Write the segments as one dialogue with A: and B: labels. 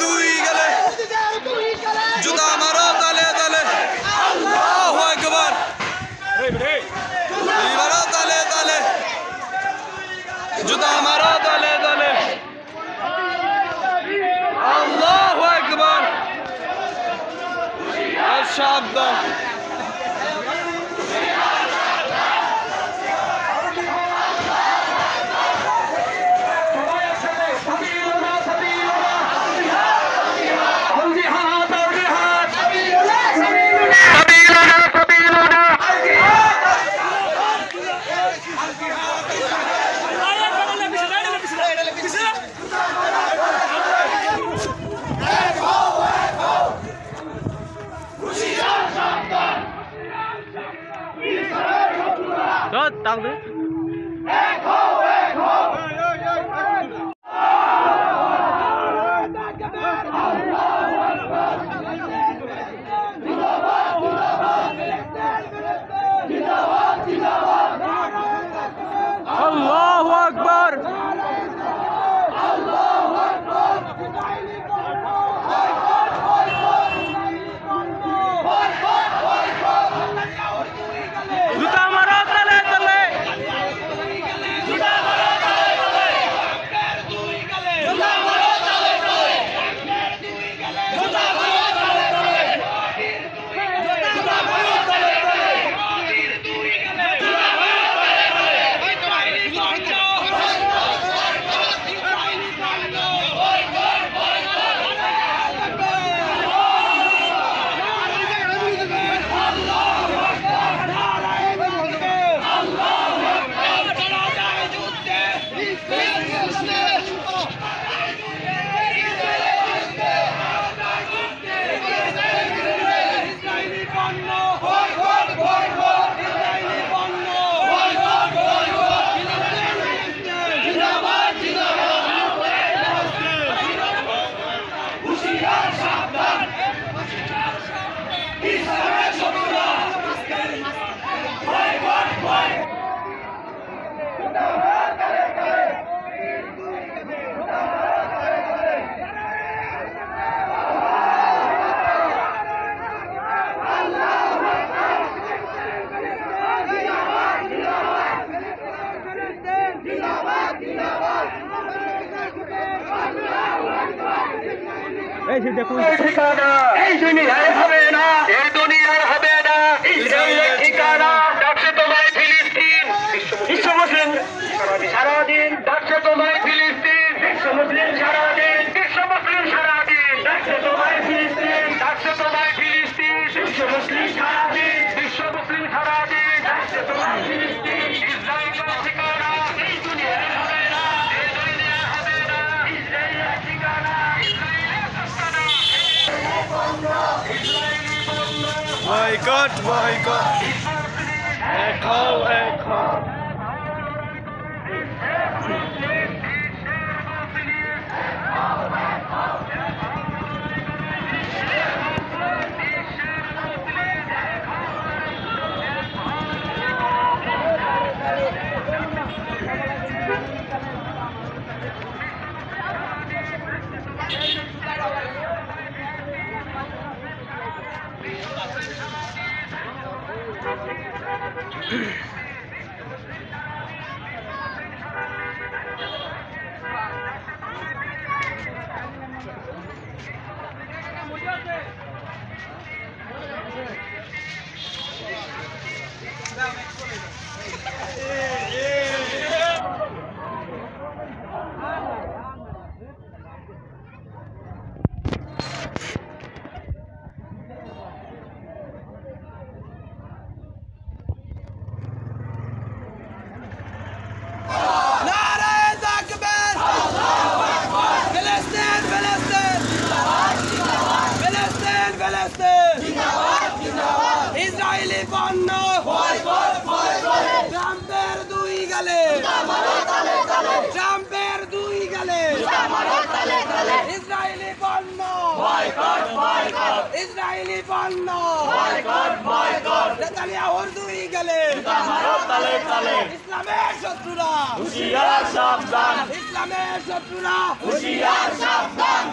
A: দুই গেলে জুতা মারো তালে তালে আল্লাহু আকবার মারো তালে তালে জুতা মারো তালে তালে আল্লাহু আকবার সাবধান tăng thế Allahu Akbar Allahu Akbar জুতা মারো তালে তালে জুতা মারো তালে তালে দুই গেলে জুতা মারো তালে তালে দুই গেলে জুতা মারো তালে তালে জুতা মারো তালে তালে দুই গেলে জুতা মারো তালে তালে ওই তো আইনি বাঁচো আইনি বাঁচো ওই কর ওই কর এই ঠিকানা এই দুনিয়ায় হবে না এই দুনিয়ার হবে না ইসরায়েলের ঠিকানা ডাকছে তোমায় ফিলিস্তিন বিশ্ব মুসলিম সারাদিন ডাকছে তোমায় ফিলিস্তিন বিশ্ব মুসলিম সারাদিন বিশ্ব মুসলিম সারাদিন ডাকছে তোমায় ফিলিস্তিন ডাকছে তোমায় ফিলিস্তিন বিশ্ব মুসলিম সারাদিন বিশ্ব মুসলিম সারাদিন ডাকছে তোমায় ফিলিস্তিন ইসরায়েলের ঠিকানা এই দুনিয়ায় হবে না এই দুনিয়ার হবে না ইসরায়েলের ঠিকানা Boycott, boycott. Echo, echo. Israeli পণ্য ট্রাম্পের দুই গেলে ট্রাম্পের দুই গেলে ইসরায়েলি পণ্য ইসরায়েলি পণ্য নেতানিয়াহুর দুই গেলে ইসলামের শত্রুরা হুঁশিয়ার সাবধান ইসলামের শত্রুরা হুঁশিয়ার সাবধান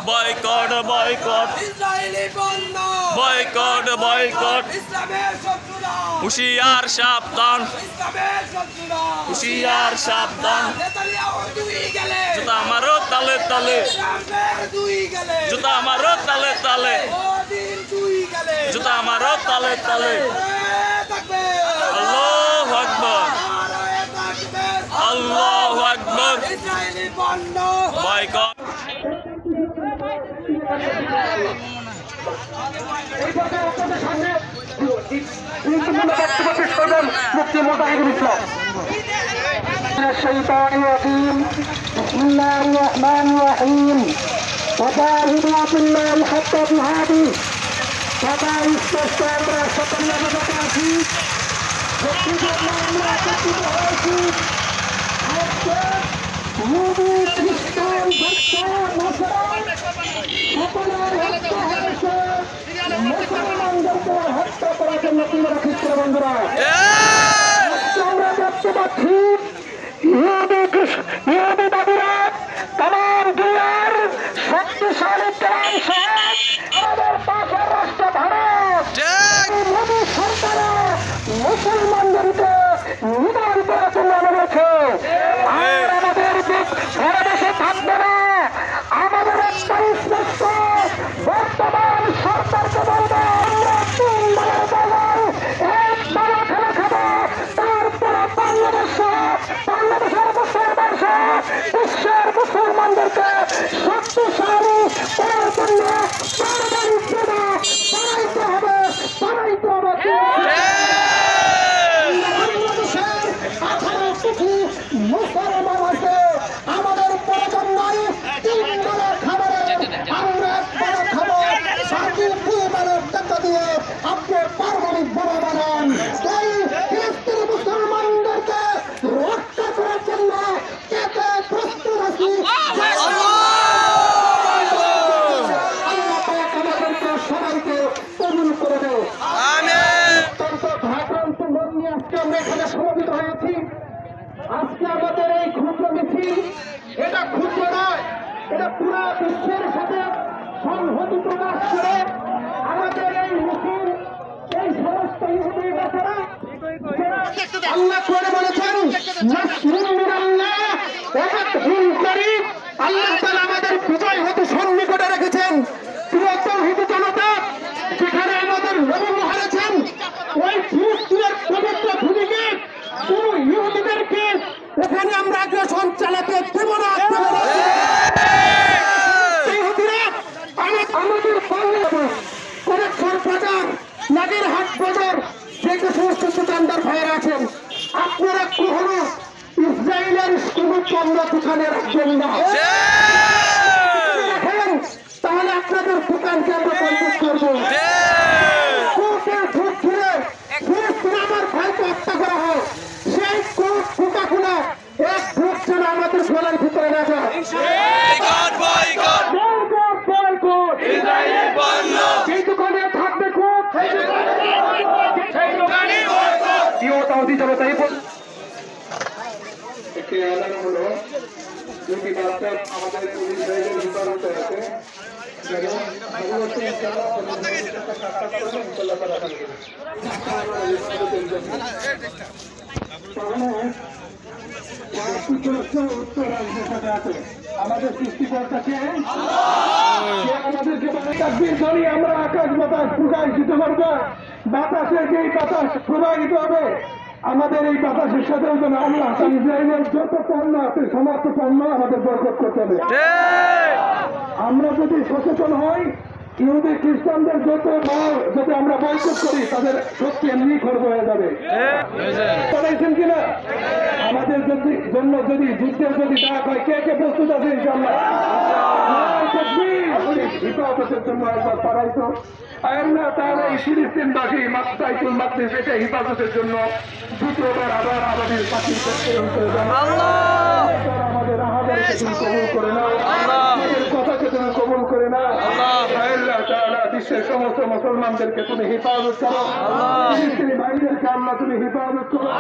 B: বয়কট বয়কট
C: ইসরায়েলি পণ্য
B: বয়কট বয়কট
C: ইসলামের শত্রুরা
B: হুশিয়ার সাবধান
C: ইসলামের শত্রুরা
B: হুশিয়ার সাবধান
C: নেতানিয়াহু দুই গেলে
B: জুতা মারো তালে তালে
C: ট্রাম্পের দুই গেলে
B: জুতা মারো তালে তালে
C: মোদির দুই গেলে
B: জুতা মারো তালে তালে
C: নারায়ে তাকবীর
B: আল্লাহু আকবার
C: নারায়ে তাকবীর
B: আল্লাহু আকবার
C: ইসরায়েলি পণ্য
B: বয়কট
A: এই পর্যায়ে আপনাদের সামনে গুরুত্বপূর্ণ বক্তব্য পেশ করবেন মুফতি মুজাহিদুল ইসলাম। الشيطان الرجيم بسم الله الرحمن الرحيم وجاهدوا في الله حتى جهاده وما يستشفى সকল নবজাতি আমরা একত্রিত হয়েছি আজকে হিন্দু খ্রিস্টান বৌদ্ধ মুসলমান সকলের হত্যা হয়েছে মুসলমানদেরকে হত্যা করার জন্য তোমরা খ্রিস্ট বন্ধুরা আমরা দেখতে পাচ্ছি ইহুদিবাদীরা তাম দুনিয়ার শক্তিশালী অংশ আমাদের পাশের রাষ্ট্র ভারত মোদী সরকার মুসলমানদেরকে নিধন করার জন্য নেমেছে। আর আমাদের সারা দেশে থাকবে না। আমাদের একটাই স্পষ্ট বর্তমান সরকারকে বলবে আমরা 3 দলের দল একবারে খেলা খাবো। তারপরে বাংলাদেশের মুসলমানরা বিশ্বের মুসলমানদেরকে শক্তিশালী করার জন্য বানাইতে হবে। মুসলমান আছে আমাদের প্রয়োজন নাই 3 দলের খাবারে আমরা একবারে খাবো। বাকি 2 দলের টাকা দিয়ে আপনি পারমাণবিক বোমা বানান। তাই ফিলিস্তিন মুসলমানদেরকে রক্ষা করার জন্য কেটে প্রস্তুত আছি। আমাদেরকে সবাইকে কবুল করে দেয়। অত্যন্ত ভারাক্রান্ত মন নিয়ে আজকে আমরা এখানে সমবেত হয়েছি। আজকে আমাদের এই ক্ষুদ্র মিছিল এটা ক্ষুদ্র নয়, এটা পুরো বিশ্বের সাথে সংহতি প্রকাশ করে আমাদের এই মিছিল এই সমস্ত ইহুদি নেতারা আল্লাহ করে বলেছেন নাসরুন মিনাল্লাহ ওয়া ফাতহুন করিব। আল্লাহ তাআলা আমাদের বিজয় হতে সন্নিকটে রেখেছেন। প্রিয় তৌহিদি জনতা, যেখানে আমাদের নবী হারিয়েছেন ওই ফিলিস্তিনের পবিত্র ভূমিকে কোন ইহুদিদেরকে এখানে আমরা আগ্রাসন চালাতে দেব না। ইহুদিরা আমাদের বাংলাদেশ কনেকশন বাজার নাগেরহাট বাজার যে সমস্ত দোকানদার ভাইয়েরা আছেন, আপনারা কখনো ইসরায়েলের কোনো পণ্য দোকানে রাখবেন না। রাখেন তাহলে আপনাদের দোকানকে আমরা বন্ধ করবো। কোর্টের ভোট ছিল ফিলিস্তিনে আমার ভাইকে হত্যা করা হয়, সেই কোর্ট ফুটা খুলে এক ভোট যেন আমাদের গলার ভিতরে না যায়। সেই দোকানে থাকবে কোর্ট, একটি এলাকা হলো 2টি বাচ্চা আমাদের পুলিশ ভাইদের হেফাজতে আছে। আমাদের সৃষ্টিকর্তাকে আমাদেরকে তাকবীর ধ্বনি আমরা আকাশ বাতাস প্রকাশিত করবো। বাতাসের যেই বাতাস প্রবাহিত হবে আমাদের এই বাতাসের সাথে আল্লাহ ইসরায়েলের যত পণ্য আছে সমস্ত পণ্য আমাদের বয়কট করতে হবে। আমরা যদি সচেতন হই ইহুদি খ্রিস্টানদের যত মাল যদি আমরা বয়কট করি তাদের সত্যি এমনি খর্ব হয়ে যাবে। বলেছেন কিনা আমাদের জন্য যদি যুদ্ধের যদি ডাক হয় কে কে প্রস্তুত আছে ইনশাআল্লাহ? হিফাজতের জন্য একবার পারাইতো আল্লাহ তাআলা এই ফিলিস্তিনবাসী মাকতাইতুল মাকদিস এটা হিফাজতের জন্য দ্বিতীয়বার আবার আমাদের পাখির ক্ষেত্রে আমাদের আহাদেরকে তুমি কবুল করে নাও, আমাদের কথাকে তুমি কবুল করে নাও। আল্লাহ তাআলা বিশ্বের সমস্ত মুসলমানদেরকে তুমি হিফাজত করো, ফিলিস্তিনি ভাইদেরকে আল্লাহ তুমি হিফাজত করো।